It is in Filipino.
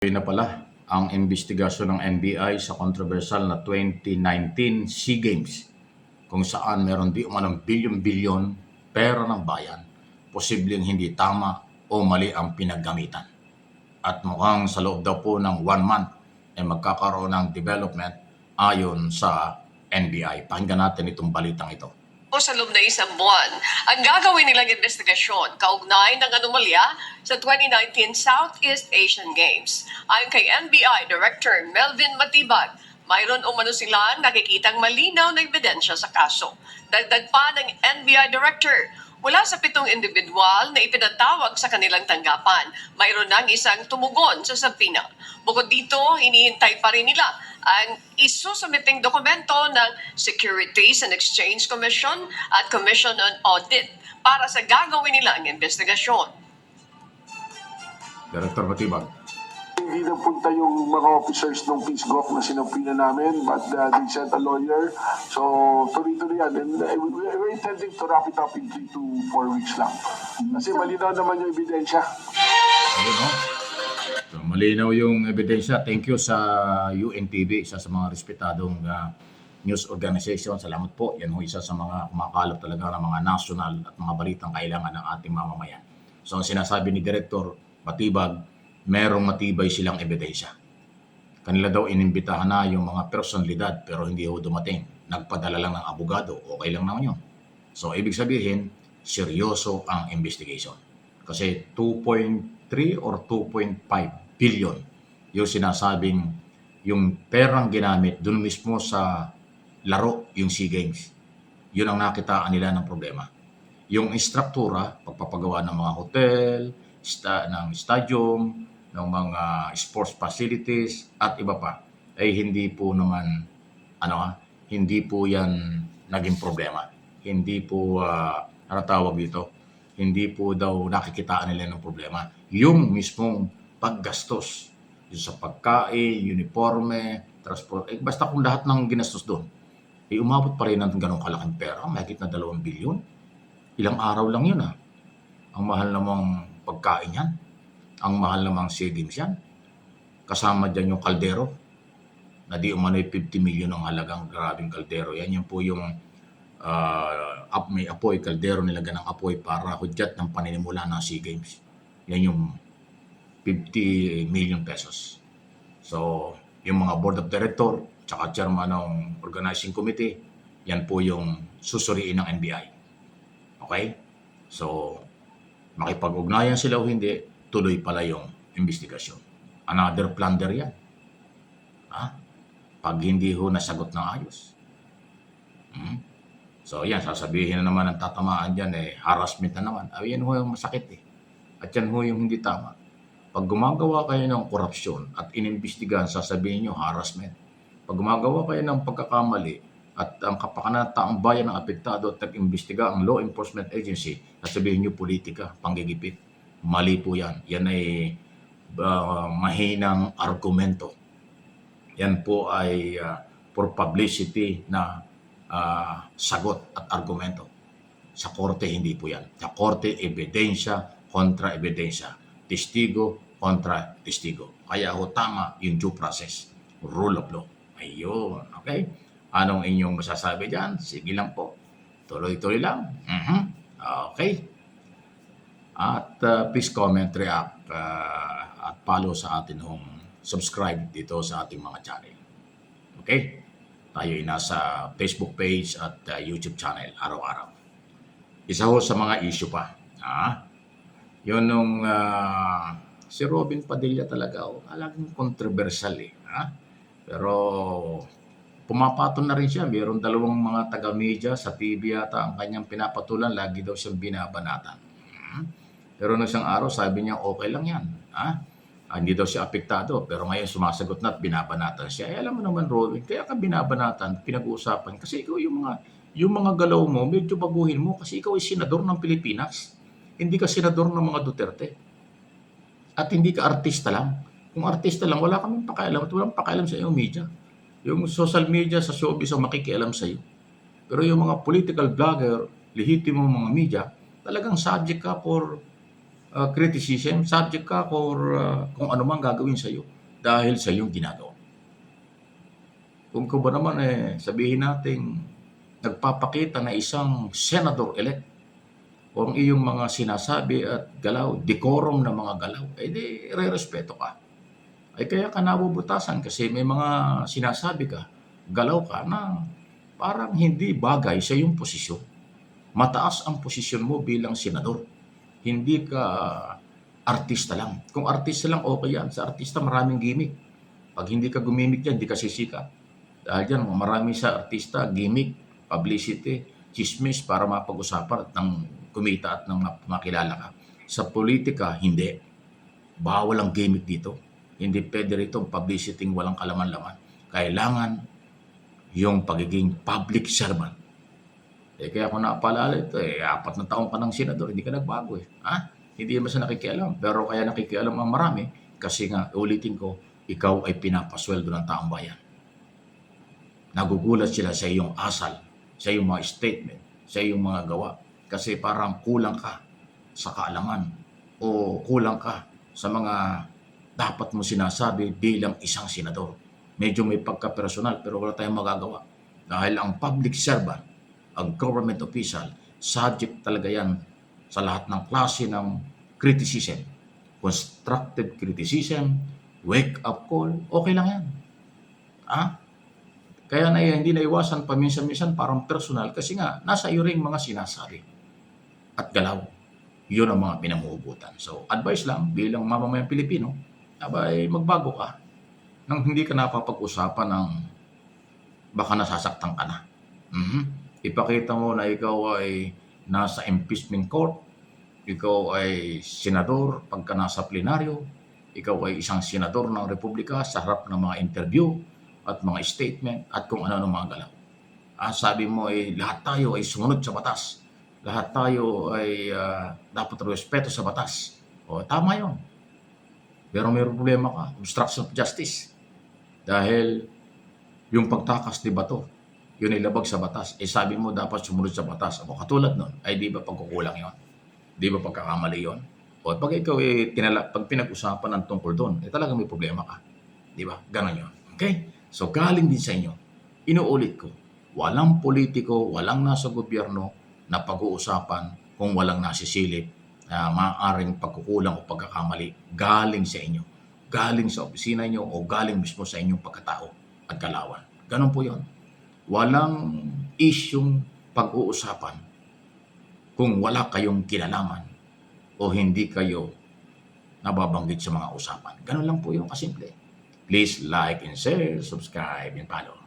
Tuloy na pala ang investigasyon ng NBI sa kontrobersyal na 2019 SEA Games kung saan meron di umanong bilyon-bilyon pera ng bayan, posibleng hindi tama o mali ang pinaggamitan. At mukhang sa loob daw po ng 1 month ay magkakaroon ng development ayon sa NBI. Pakinggan natin itong balitang ito. Sa loob na isang buwan, ang gagawin nilang investigasyon kaugnay ng anomalya sa 2019 Southeast Asian Games. Ayon kay NBI Director Melvin Matibag, mayroon umano silang nakikitang malinaw na ebidensya sa kaso. Dagdag pa ng NBI Director, mula sa 7 individual na ipinatawag sa kanilang tanggapan, mayroon nang isang tumugon sa sabina. Bukod dito, hinihintay pa rin nila ang isusumiting dokumento ng Securities and Exchange Commission at Commission on Audit para sa gagawin nilang investigasyon. Director Matibag. Hindi napunta yung mga officers ng Peace Group na sinampina namin, but they sent a lawyer. So, tuloy-tuloy yan. And we're intending to wrap it up in 3 to 4 weeks lang. Kasi malinaw naman yung ebidensya. Ayun, no? So, malinaw yung ebidensya. Thank you sa UNTV, isa sa mga respetadong news organization. Salamat po. Yan ho isa sa mga kumakalap talaga ng mga national at mga balitang kailangan ng ating mamamayan. So ang sinasabi ni Director Matibag, merong matibay silang ebidensya. Kanila daw inimbitahan na yung mga personalidad pero hindi ho dumating. Nagpadala lang ng abogado. Okay lang naman yun. So ibig sabihin, seryoso ang investigation. Kasi 2.3 or 2.5 billion yung sinasabing yung perang ginamit dun mismo sa laro, yung SEA Games. Yun ang nakitaan nila ng problema. Yung instruktura, pagpapagawa ng mga hotel, ng stadium, ng mga sports facilities at iba pa, ay hindi po naman, hindi po yan naging problema. Hindi po, tawag dito, hindi po daw nakikitaan nila ng problema. Yung mismong paggastos yung sa pagkain, uniforme, transport, basta kung lahat ng ginastos doon, umabot pa rin ng ganong kalaking pera, mahigit na 2 bilyon. Ilang araw lang yun Ang mahal namang pagkain yan. Ang mahal namang SEA Games yan. Kasama dyan yung kaldero, na di umano'y 50 million ang halagang grabing kaldero. Yan po yung may apoy, kaldero nilagyan ng apoy para hudyat ng paninimula ng SEA Games. Yan yung 50 million pesos. So, yung mga board of director, tsaka chairman ng organizing committee, yan po yung susuriin ng NBI. Okay? So, makipag-ugnayan sila o hindi, tuloy pala yung investigasyon. Another plunder yan. Pag hindi ho nasagot ng ayos. So, yan, sasabihin na naman ang tatamaan dyan, harassment na naman. Yan ho yung masakit At yan ho yung hindi tama. Pag gumagawa kayo ng korupsyon at inimbestigahan, sasabihin nyo harassment. Pag gumagawa kayo ng pagkakamali at ang kapakanan ng taong bayan ng apektado at nag-imbestiga ang law enforcement agency, sasabihin nyo politika, panggigipit. Mali po yan. Yan ay mahinang argumento. Yan po ay for publicity na sagot at argumento. Sa korte, hindi po yan. Sa korte, ebidensya kontra ebidensya. Testigo kontra testigo. Kaya ho tama yung due process. Rule of law. Ayun. Okay? Anong inyong masasabi dyan? Sige lang po. Tuloy-tuloy lang. Okay. At please comment, react, at follow sa atin subscribe dito sa ating mga channel. Okay? Tayo ay nasa Facebook page at YouTube channel araw-araw. Isa ho sa mga issue pa. Yun nung si Robin Padilla talaga, talagang controversial Pero pumapatol na rin siya. Mayroon 2 mga taga-media sa TV yata ang kanyang pinapatulan. Lagi daw siyang binabanatan. Pero nung isang araw, sabi niya, okay lang yan. Hindi daw siya apektado. Pero ngayon sumasagot na at binabanatan siya. Alam mo naman, Robin, kaya ka binabanatan, pinag-uusapan. Kasi ikaw yung mga galaw mo, medyo baguhin mo. Kasi ikaw ay senador ng Pilipinas. Hindi ka senador ng mga Duterte. At hindi ka artista lang. Kung artista lang, wala kaming pakialam at walang pakialam sa iyong media. Yung social media sa showbiz ang makikialam sa iyo. Pero yung mga political blogger, lehitimo mga media, talagang subject ka for criticism, subject ka for kung ano man gagawin sa'yo dahil sa iyong ginagawa. Kung ko ba naman sabihin natin nagpapakita na isang senador-elect o ang iyong mga sinasabi at galaw, decorum na mga galaw, di re-respeto ka. Ay kaya ka nabubutasan kasi may mga sinasabi ka, galaw ka na parang hindi bagay sa iyong posisyon. Mataas ang posisyon mo bilang senador. Hindi ka artista lang. Kung artista lang, okay yan. Sa artista maraming gimmick. Pag hindi ka gumimik yan, hindi ka sisikat. Dahil dyan, marami sa artista, gimmick, publicity, chismis para mapag-usapan at ng kumita at ng makilala ka. Sa politika, hindi. Bawal ang gimmick dito. Hindi pwede rito ang publicity walang kalaman-laman. Kailangan yung pagiging public servant. Kaya kung napaalala ito, 4 na taong ka ng senador, hindi ka nagbago Ha? Hindi naman sa nakikialam. Pero kaya nakikialam ang marami kasi nga, ulitin ko, ikaw ay pinapasweldo ng taong bayan. Nagugulat sila sa iyong asal, sa iyong mga statement, sa iyong mga gawa. Kasi parang kulang ka sa kaalaman o kulang ka sa mga dapat mo sinasabi bilang isang senador. Medyo may pagka-personal pero wala tayong magagawa. Dahil ang public servant, ang government official, subject talaga yan sa lahat ng klase ng criticism. Constructive criticism, wake-up call, okay lang yan. Kaya hindi naiwasan paminsan-minsan parang personal kasi nga nasa iyo ring mga sinasabi at galaw. Yun ang mga pinamuhugutan. So, advice lang bilang mamamayang Pilipino, abay magbago ka nang hindi ka napapag-usapan ng baka nasasaktan ka na. Ipakita mo na ikaw ay nasa impeachment court, ikaw ay senador pagka nasa plenaryo, ikaw ay isang senador ng Republika sa harap ng mga interview at mga statement at kung ano mga galaw. Sabi mo lahat tayo ay sumunod sa batas. Lahat tayo ay dapat respeto sa batas. O, tama yun. Pero may problema ka, obstruction of justice. Dahil yung pagtakas ni bato, yun ay labag sa batas. Sabi mo dapat sumunod sa batas. O katulad nun, ay di ba pagkukulang yun? Di ba pagkakamali yun? O pag ikaw pag pinag-usapan ng tungkol doon, talagang may problema ka. Di ba? Ganon yun. Okay? So galing din sa inyo. Inuulit ko, walang politiko, walang nasa gobyerno na pag-uusapan kung walang nasisilip na maaaring pagkukulang o pagkakamali galing sa inyo. Galing sa opisina nyo o galing mismo sa inyong pagkatao at kalawan. Ganon po yun. Walang isyong pag-uusapan kung wala kayong kinalaman o hindi kayo nababanggit sa mga usapan. Ganon lang po yung kasimple. Please like and share, subscribe, and follow.